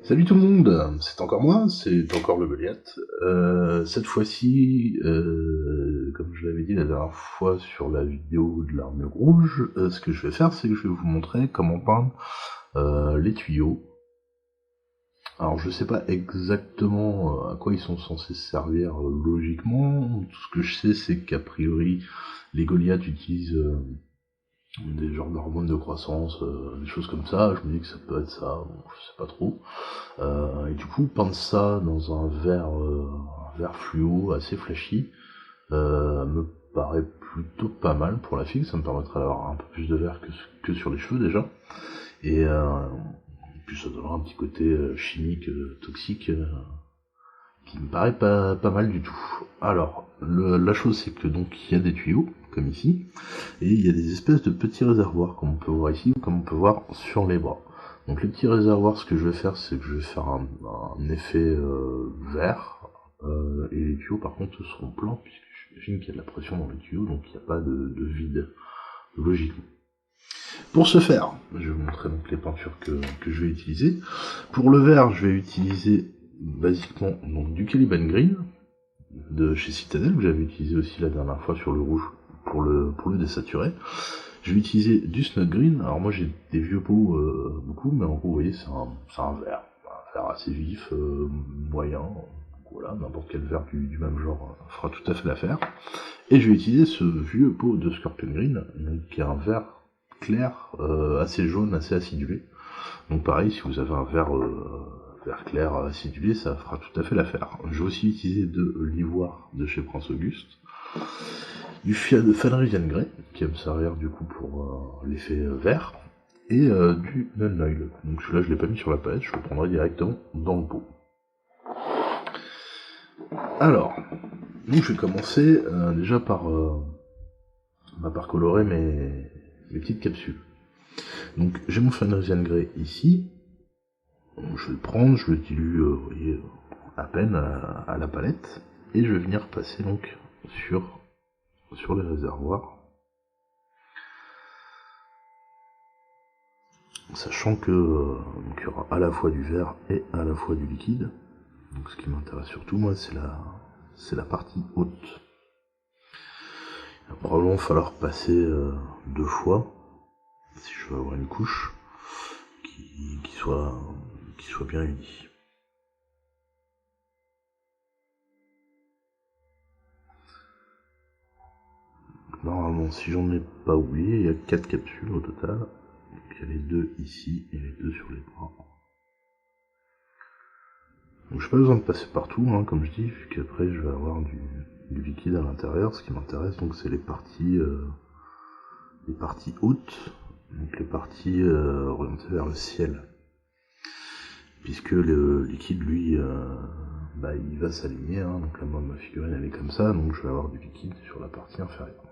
Salut tout le monde, c'est encore moi, c'est encore le Goliath. Cette fois-ci, comme je l'avais dit la dernière fois sur la vidéo de l'armure rouge, ce que je vais faire, c'est que je vais vous montrer comment peindre les tuyaux. Alors je sais pas exactement à quoi ils sont censés servir logiquement. Tout ce que je sais, c'est qu'a priori, les Goliaths utilisent des genres d'hormones de croissance, des choses comme ça. Je me dis que ça peut être ça, bon, je sais pas trop. Et du coup, peindre ça dans un verre fluo assez flashy me paraît plutôt pas mal pour la figue. Ça me permettrait d'avoir un peu plus de vert que sur les cheveux déjà. Et puis ça donnera un petit côté chimique, toxique, qui me paraît pas mal du tout. Alors, la chose c'est que donc il y a des tuyaux, comme ici, et il y a des espèces de petits réservoirs, comme on peut voir ici, ou comme on peut voir sur les bras. Donc les petits réservoirs, ce que je vais faire, c'est que je vais faire un effet vert, et les tuyaux par contre seront blancs, puisque j'imagine qu'il y a de la pression dans les tuyaux, donc il n'y a pas de vide, logiquement. Pour ce faire, je vais vous montrer donc les peintures que je vais utiliser. Pour le vert, je vais utiliser basiquement donc du Caliban Green, de chez Citadel, que j'avais utilisé aussi la dernière fois sur le rouge pour le désaturer. Je vais utiliser du Snug Green. Alors moi j'ai des vieux pots beaucoup, mais en gros vous voyez c'est un vert assez vif, moyen. Donc voilà, n'importe quel vert du même genre fera tout à fait l'affaire. Et je vais utiliser ce vieux pot de Scorpion Green, donc, qui est un vert clair, assez jaune, assez acidulé. Donc pareil, si vous avez un vert clair acidulé, ça fera tout à fait l'affaire. Je vais aussi utiliser de l'ivoire de chez Prince Auguste, du Phanarian Grey, qui va me servir du coup pour l'effet vert, et du Null Oil. Donc celui-là je l'ai pas mis sur la palette, je le prendrai directement dans le pot. Alors, donc je vais commencer déjà par colorer mes petites capsules. Donc j'ai mon Phanarian Grey ici, donc, je vais le prendre, je le dilue, vous voyez, à peine à la palette, et je vais venir passer donc sur les réservoirs, sachant que donc, il y aura à la fois du vert et à la fois du liquide. Donc ce qui m'intéresse surtout moi c'est la partie haute. Il va probablement falloir passer 2 fois si je veux avoir une couche qui soit bien unie. Normalement, si j'en ai pas oublié, il y a 4 capsules au total. Donc, il y a les 2 ici et les 2 sur les bras. Donc j'ai pas besoin de passer partout, hein, comme je dis, vu qu'après je vais avoir du liquide à l'intérieur. Ce qui m'intéresse donc c'est les parties hautes, donc les parties orientées vers le ciel. Puisque le liquide lui il va s'aligner, hein, donc là moi ma figurine elle est comme ça, donc je vais avoir du liquide sur la partie inférieure.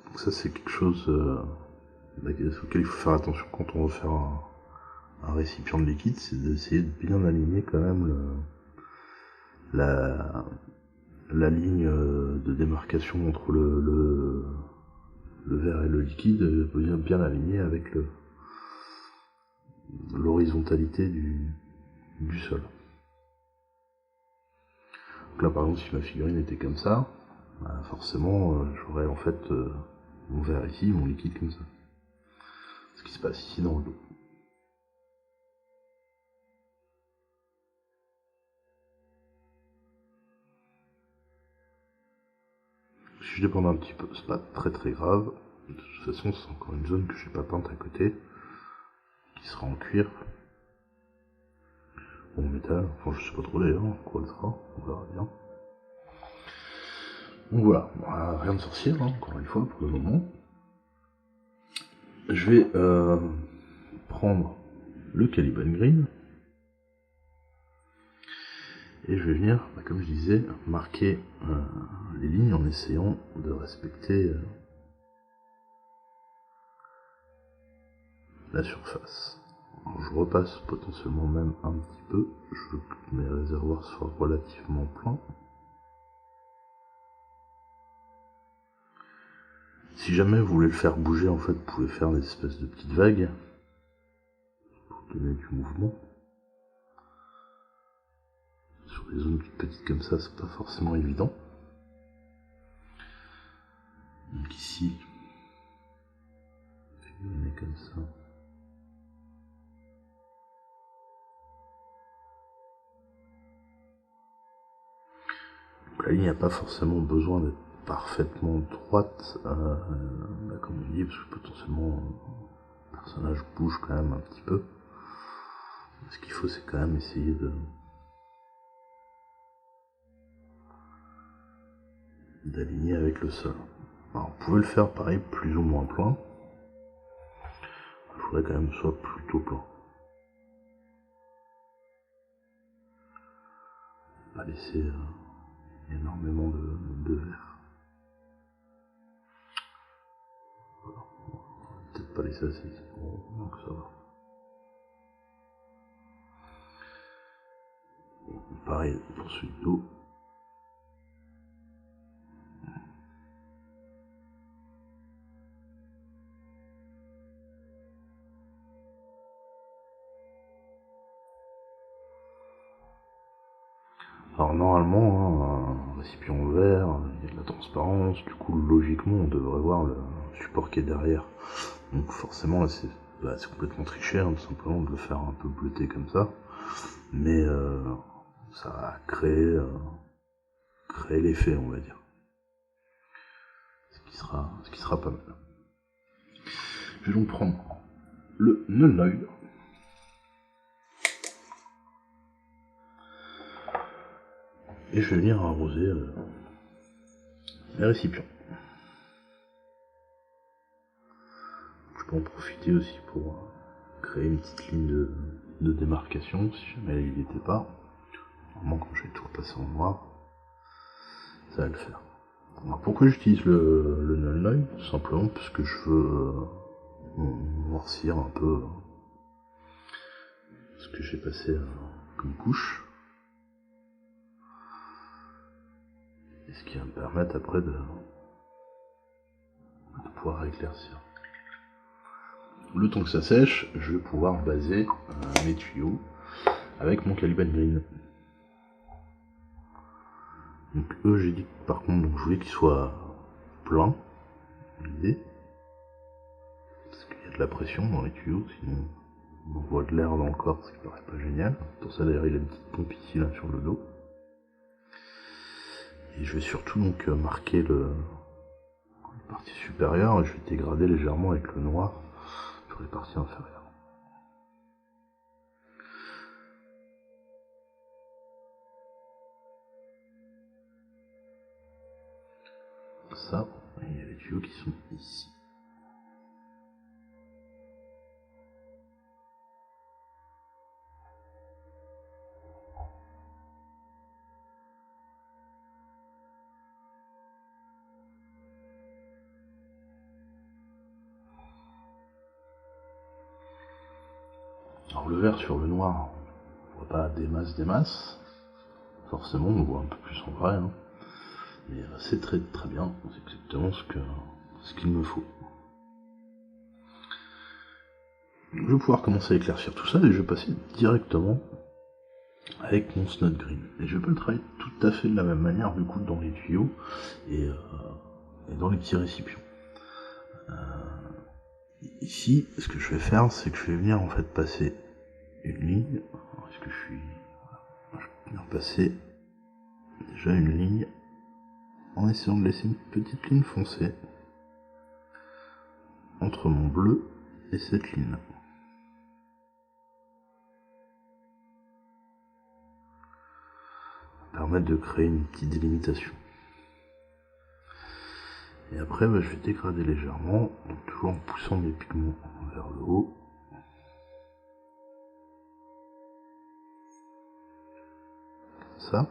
Donc ça c'est quelque chose auquel il faut faire attention quand on veut faire un récipient de liquide, c'est d'essayer de bien aligner quand même la ligne de démarcation entre le verre et le liquide, bien aligner avec l'horizontalité du sol. Donc là par exemple si ma figurine était comme ça, forcément j'aurais en fait mon verre ici, mon liquide comme ça. Ce qui se passe ici dans le dos. Si je dépends un petit peu, c'est pas très grave. De toute façon c'est encore une zone que j'ai pas peinte à côté, qui sera en cuir. Ou en métal, enfin je sais pas trop d'ailleurs, quoi elle sera, on verra bien. Donc voilà, rien de sorcier, hein, encore une fois, pour le moment. Je vais prendre le Caliban Green, et je vais venir, comme je disais, marquer les lignes en essayant de respecter la surface. Alors, je repasse potentiellement même un petit peu, je veux que mes réservoirs soient relativement pleins. Si jamais vous voulez le faire bouger, en fait, vous pouvez faire des espèces de petites vagues. donner du mouvement. Sur des zones toutes petites comme ça, c'est pas forcément évident. Donc ici, on est comme ça. Donc la ligne n'a pas forcément besoin d'être parfaitement droite, comme on dit, parce que potentiellement le personnage bouge quand même un petit peu. Ce qu'il faut, c'est quand même essayer d'aligner avec le sol. Alors, vous pouvez le faire pareil, plus ou moins plein. Il faudrait quand même que ce soit plutôt plein. Pas laisser énormément de verre. Voilà. Peut-être pas laisser assez ici. Bon, donc ça va. Pareil pour celui de dos. Alors normalement, un récipient vert, il y a de la transparence, du coup logiquement on devrait voir le support qui est derrière. Donc forcément là c'est complètement triché, hein, tout simplement de le faire un peu bleuté comme ça. Mais ça va créer l'effet, on va dire. Ce qui sera pas mal. Je vais donc prendre le null light. Et je vais venir arroser les récipients. Je peux en profiter aussi pour créer une petite ligne de démarcation, si jamais il n'y était pas. Normalement, quand je vais tout repasser en noir, ça va le faire. Alors, pourquoi j'utilise le null light? Tout simplement parce que je veux noircir un peu ce que j'ai passé comme couche. Et ce qui va me permettre après de pouvoir éclaircir. Le temps que ça sèche, je vais pouvoir baser mes tuyaux avec mon Caliban Green. Donc eux, j'ai dit que par contre, donc, je voulais qu'ils soient pleins, l'idée, parce qu'il y a de la pression dans les tuyaux, sinon on envoie de l'air dans le corps, ce qui paraît pas génial. Pour ça d'ailleurs, il a une petite pompe ici là sur le dos. Et je vais surtout donc marquer la partie supérieure et je vais dégrader légèrement avec le noir sur les parties inférieures. Ça, et il y a les tuyaux qui sont ici. Alors le vert sur le noir, on voit pas des masses. Forcément, on voit un peu plus en vrai, hein. Mais c'est très bien, c'est exactement ce qu'il me faut. Je vais pouvoir commencer à éclaircir tout ça et je vais passer directement avec mon Snot Green. Et je vais pas le travailler tout à fait de la même manière du coup dans les tuyaux et dans les petits récipients. Ici, ce que je vais faire, c'est que je vais venir en fait passer une ligne. Est-ce que je vais venir passer déjà une ligne en essayant de laisser une petite ligne foncée entre mon bleu et cette ligne. Permettre de créer une petite délimitation. Et après, je vais dégrader légèrement, donc toujours en poussant mes pigments vers le haut. Comme ça.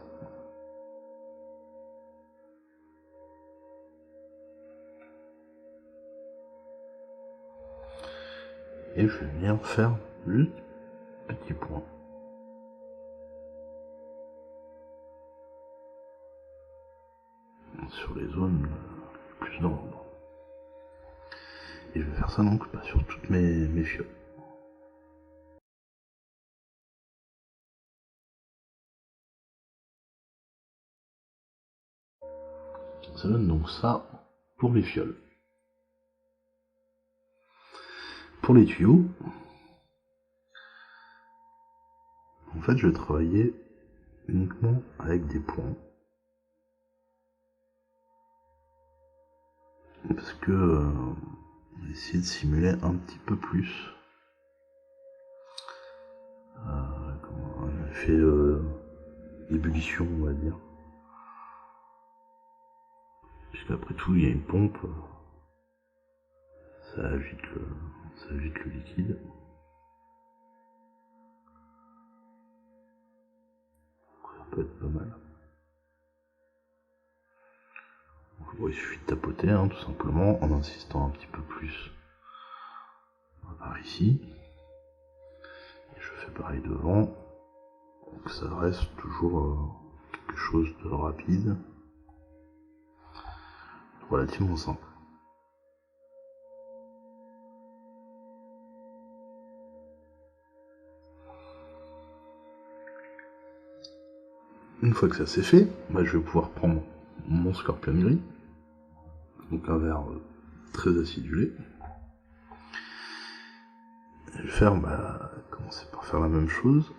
Et je vais venir faire juste petit point. Sur les zones plus d'ombre. Et je vais faire ça donc sur toutes mes fioles. Ça donne donc ça pour les fioles. Pour les tuyaux, en fait je vais travailler uniquement avec des points. Parce que on va essayer de simuler un petit peu plus un effet d'ébullition, on va dire. Puisqu'après tout, il y a une pompe, ça agite le liquide. Ça peut être pas mal. Donc, bon, il suffit de tapoter, hein, tout simplement, en insistant un petit peu plus par ici. Et je fais pareil devant. Donc ça reste toujours quelque chose de rapide, relativement simple. Une fois que ça c'est fait, je vais pouvoir prendre mon Scorpion gris, donc un verre très acidulé. Je vais faire, commencer par faire la même chose.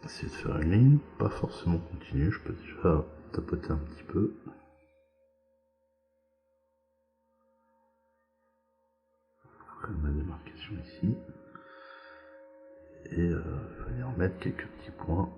Essayer de faire une ligne, pas forcément continue, je peux déjà tapoter un petit peu. Faire ma démarcation ici. Et venir mettre quelques petits points.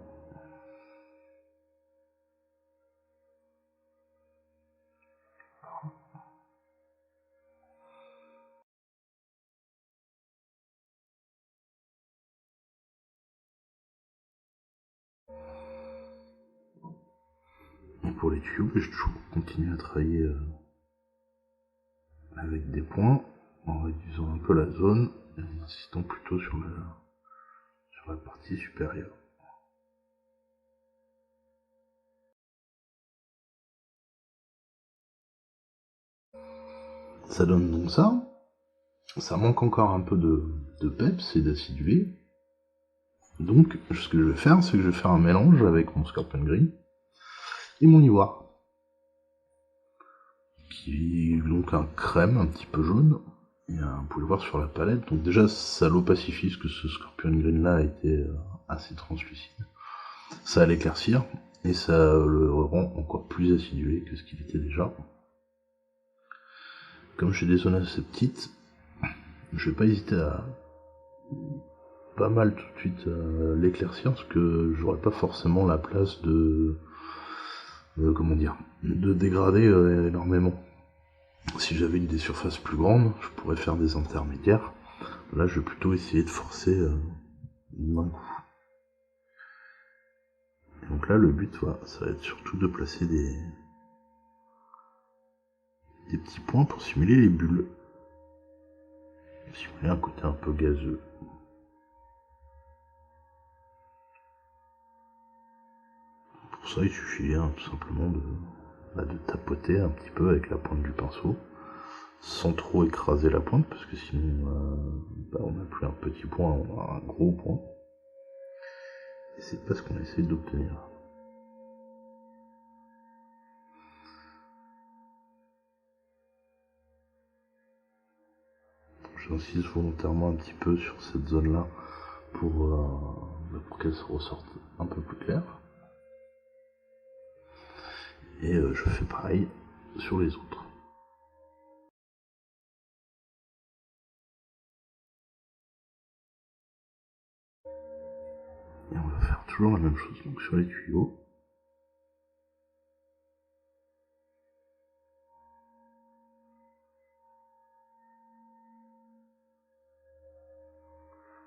Et pour les tuyaux, je vais toujours continuer à travailler avec des points, en réduisant un peu la zone, et en insistant plutôt sur la partie supérieure. Ça donne donc ça. Ça manque encore un peu de peps et d'acidulé. Donc, ce que je vais faire, c'est que je vais faire un mélange avec mon Scorpion gris et mon ivoire. Qui est donc un crème un petit peu jaune. Et vous pouvez le voir sur la palette. Donc déjà, ça l'opacifie, parce que ce Scorpion green là était assez translucide. Ça va l'éclaircir, et ça le rend encore plus acidulé que ce qu'il était déjà. Comme j'ai des zones assez petites, je vais pas hésiter à pas mal tout de suite l'éclaircir, parce que j'aurais pas forcément la place de de dégrader énormément. Si j'avais des surfaces plus grandes, je pourrais faire des intermédiaires. Là, je vais plutôt essayer de forcer d'un coup. Et donc là, le but, ça va être surtout de placer des petits points pour simuler les bulles. Simuler un côté un peu gazeux. Pour ça, il suffit tout simplement de tapoter un petit peu avec la pointe du pinceau, sans trop écraser la pointe, parce que sinon, on n'a plus un petit point, on a un gros point. Et c'est pas ce qu'on essaie d'obtenir. J'insiste volontairement un petit peu sur cette zone-là pour qu'elle se ressorte un peu plus claire. Et je fais pareil sur les autres. Et on va faire toujours la même chose donc sur les tuyaux.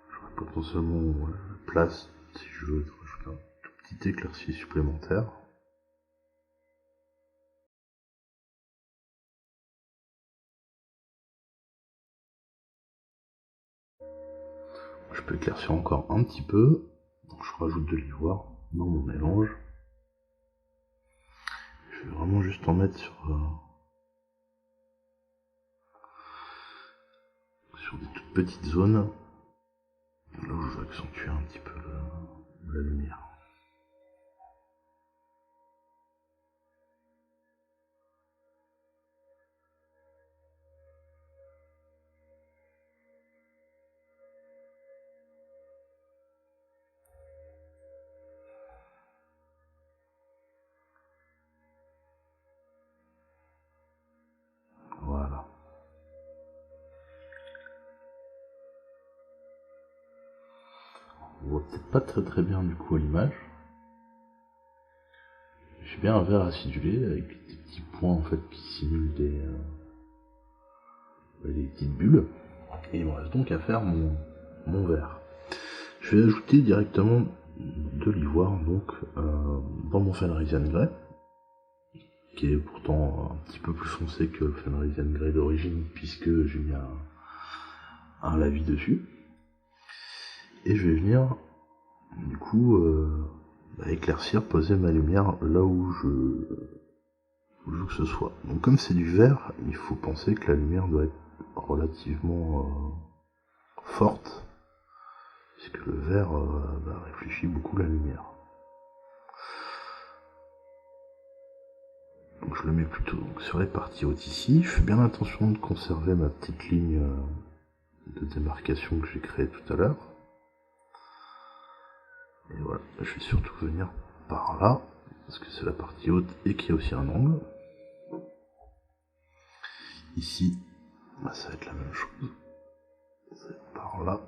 J'aurais potentiellement la place, si je veux, de rajouter un tout petit éclairci supplémentaire. Je peux éclaircir encore un petit peu, donc je rajoute de l'ivoire dans mon mélange. Je vais vraiment juste en mettre sur des toutes petites zones, là où je vais accentuer un petit peu la lumière. on voit peut-être pas très bien du coup à l'image. J'ai bien un verre acidulé avec des petits points en fait qui simulent des petites bulles. Et il me reste donc à faire mon verre. Je vais ajouter directement de l'ivoire donc dans mon Fenrisian Grey, qui est pourtant un petit peu plus foncé que le Fenrisian Grey d'origine puisque j'ai mis un lavis dessus. Et je vais venir du coup éclaircir, poser ma lumière là où je veux que ce soit. Donc comme c'est du vert, il faut penser que la lumière doit être relativement forte, puisque le vert réfléchit beaucoup la lumière. Donc je le mets plutôt donc, sur les parties hautes ici. Je fais bien attention de conserver ma petite ligne de démarcation que j'ai créée tout à l'heure. Et voilà, je vais surtout venir par là, parce que c'est la partie haute et qu'il y a aussi un angle. Ici, ça va être la même chose. Ça va être par là.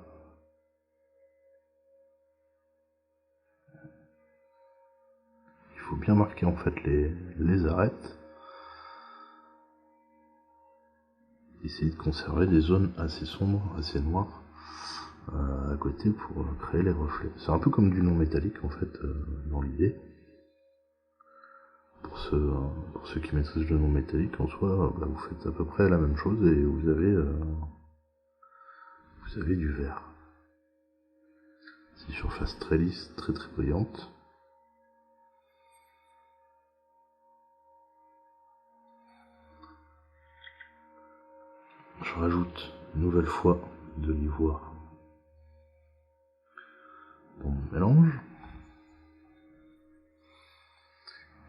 Il faut bien marquer en fait les arêtes. Essayer de conserver des zones assez sombres, assez noires à côté pour créer les reflets. C'est un peu comme du non métallique en fait dans l'idée. Pour ceux qui maîtrisent le non métallique en soi, vous faites à peu près la même chose et vous avez du vert. C'est une surface très lisse, très brillante. Je rajoute une nouvelle fois de l'ivoire dans mon mélange.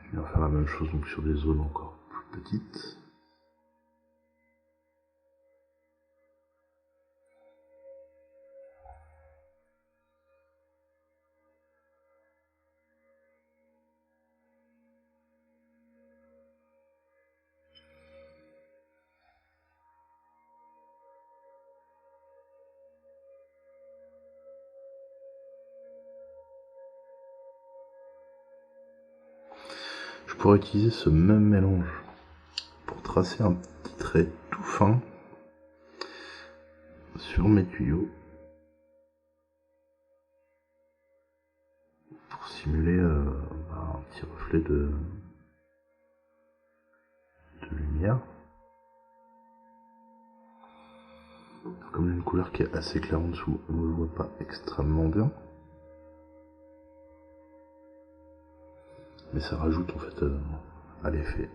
Je vais faire la même chose donc sur des zones encore plus petites. Je pourrais utiliser ce même mélange pour tracer un petit trait tout fin sur mes tuyaux pour simuler un petit reflet de lumière. Comme j'ai une couleur qui est assez claire en dessous, on ne le voit pas extrêmement bien. Mais ça rajoute en fait à l'effet.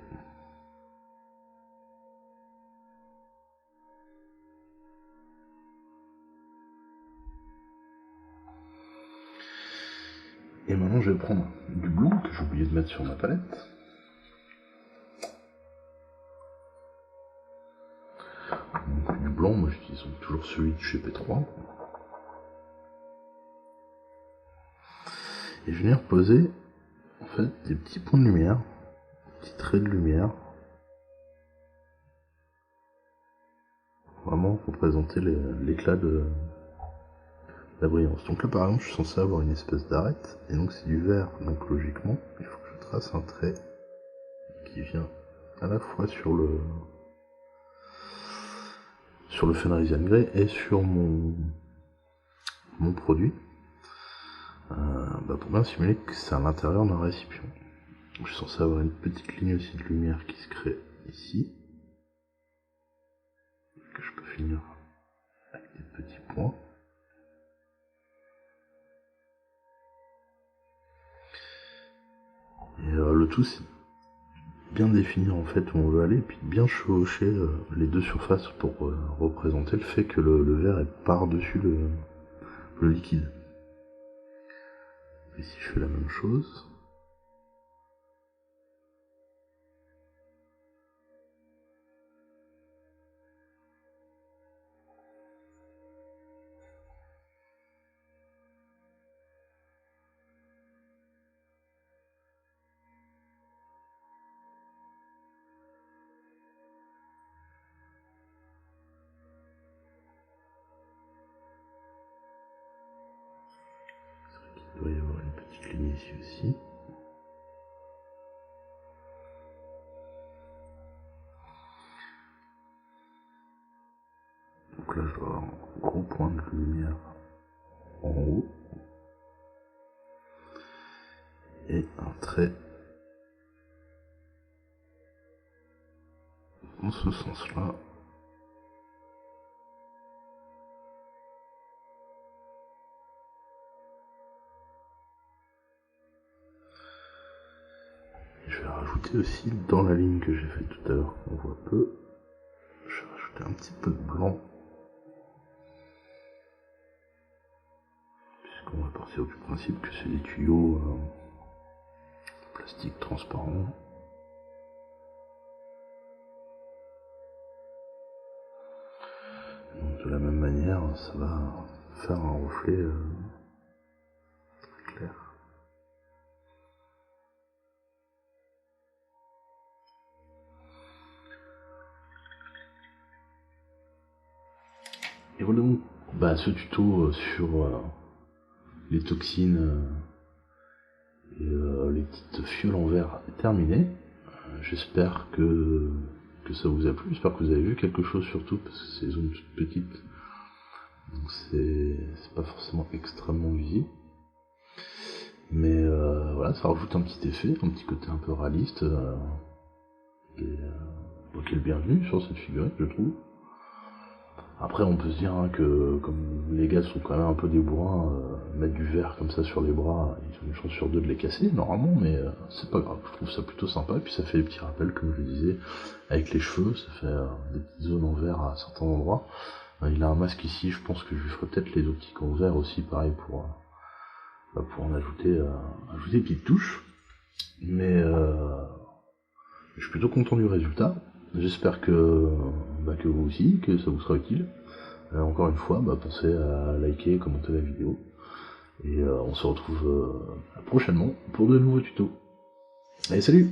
Et maintenant je vais prendre du bleu que j'ai oublié de mettre sur ma palette. Donc, du blanc, moi j'utilise toujours celui de chez P3. Et je vais venir poser en fait des petits points de lumière, des petits traits de lumière. Vraiment représenter l'éclat de la brillance. Donc là par exemple je suis censé avoir une espèce d'arête, et donc c'est du vert, donc logiquement il faut que je trace un trait qui vient à la fois sur le Fenrisian Grey et sur mon produit, pour bien simuler que c'est à l'intérieur d'un récipient. Donc, je suis censé avoir une petite ligne aussi de lumière qui se crée ici, que je peux finir avec des petits points. Et le tout c'est bien définir en fait où on veut aller, et puis bien chevaucher les deux surfaces pour représenter le fait que le verre est par-dessus le liquide. Ici je fais la même chose. Il devrait y avoir une petite ligne ici aussi. Donc là, je dois avoir un gros point de lumière en haut. Et un trait dans ce sens-là. Je vais rajouter aussi dans la ligne que j'ai faite tout à l'heure, qu'on voit peu, je vais rajouter un petit peu de blanc, puisqu'on va partir du principe que c'est des tuyaux plastique transparent. Donc de la même manière, ça va faire un reflet clair. Et voilà donc ce tuto sur les toxines et les petites fioles en verre est terminé. J'espère que ça vous a plu, j'espère que vous avez vu quelque chose surtout, parce que c'est des zones toutes petites, donc c'est pas forcément extrêmement visible. Mais voilà, ça rajoute un petit effet, un petit côté un peu réaliste, qui est le bienvenu sur cette figurine, je trouve. Après, on peut se dire que comme les gars sont quand même un peu des bourrins, mettre du verre comme ça sur les bras, ils ont une chance sur deux de les casser normalement, mais c'est pas grave, je trouve ça plutôt sympa, et puis ça fait des petits rappels, comme je le disais, avec les cheveux, ça fait des petites zones en verre à certains endroits. Il a un masque ici, je pense que je lui ferai peut-être les optiques en verre aussi, pareil, pour en ajouter des petites touches. Mais je suis plutôt content du résultat. J'espère que vous aussi, que ça vous sera utile. Encore une fois, pensez à liker, commenter la vidéo. Et on se retrouve prochainement pour de nouveaux tutos. Allez, salut!